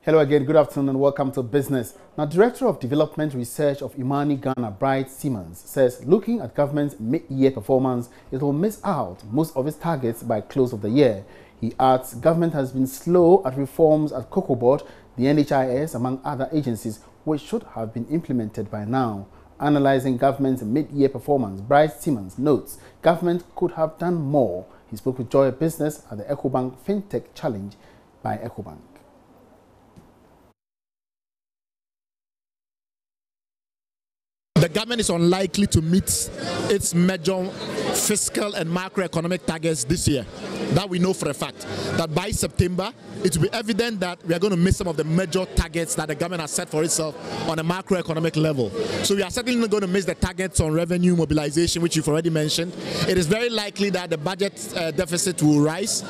Hello again, good afternoon and welcome to Business. Now, Director of Development Research of IMANI Ghana, Bright Simmons, says looking at government's mid-year performance, it will miss out most of its targets by close of the year. He adds government has been slow at reforms at Cocoa Board, the NHIS, among other agencies, which should have been implemented by now. Analyzing government's mid-year performance, Bright Simmons notes government could have done more. He spoke with Joy Business at the EcoBank FinTech Challenge by EcoBank. The government is unlikely to meet its major fiscal and macroeconomic targets this year. That we know for a fact. That by September, it will be evident that we are going to miss some of the major targets that the government has set for itself on a macroeconomic level. So we are certainly not going to miss the targets on revenue mobilization, which you've already mentioned. It is very likely that the budget deficit will rise.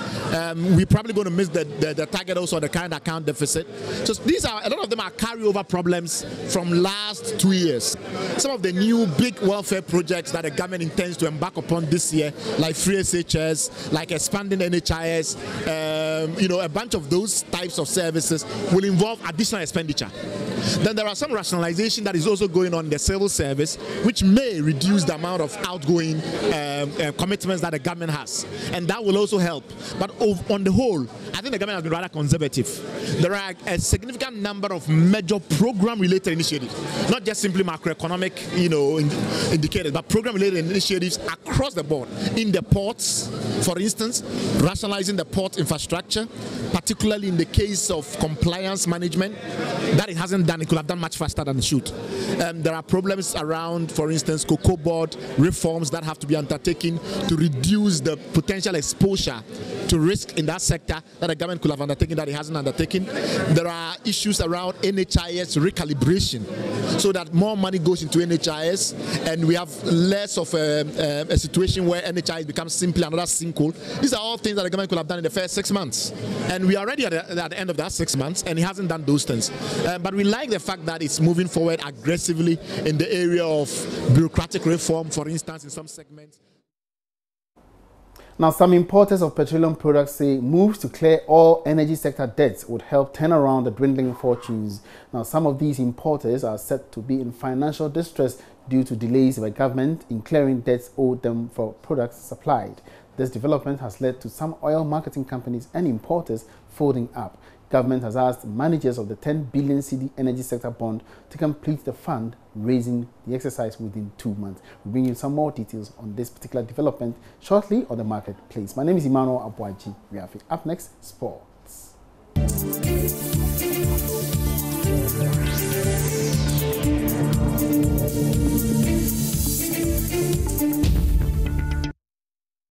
We're probably going to miss the target also on the current account deficit. So these are, a lot of them are carryover problems from last 2 years. Some of the new big welfare projects that the government intends to embark upon this year, like free SHS, like expanding NHIS, a bunch of those types of services will involve additional expenditure. Then there are some rationalization that is also going on in the civil service, which may reduce the amount of outgoing commitments that the government has. And that will also help. But on the whole, I think the government has been rather conservative. There are a significant number of major program-related initiatives, not just simply macroeconomic, indicators, but program-related initiatives across the board. In the ports, for instance, rationalizing the port infrastructure, particularly in the case of compliance management, that it hasn't done. It could have done much faster than it should. There are problems around, for instance, Cocoa Board reforms that have to be undertaken to reduce the potential exposure to risk in that sector that the government could have undertaken that it hasn't undertaken. There are issues around NHIS recalibration so that more money goes into NHIS and we have less of a situation where NHIS becomes simply another sinkhole. These are all things that the government could have done in the first 6 months. And we are already at the end of that 6 months and it hasn't done those things. But we like the fact that it's moving forward aggressively in the area of bureaucratic reform, for instance, in some segments. Now, some importers of petroleum products say moves to clear all energy sector debts would help turn around the dwindling fortunes. Now, some of these importers are said to be in financial distress due to delays by government in clearing debts owed them for products supplied. This development has led to some oil marketing companies and importers folding up. Government has asked managers of the 10 billion cedi energy sector bond to complete the fund, raising the exercise within 2 months. We'll bring you some more details on this particular development shortly on the marketplace. My name is Emmanuel Abuaji. We have it. Up next, sports.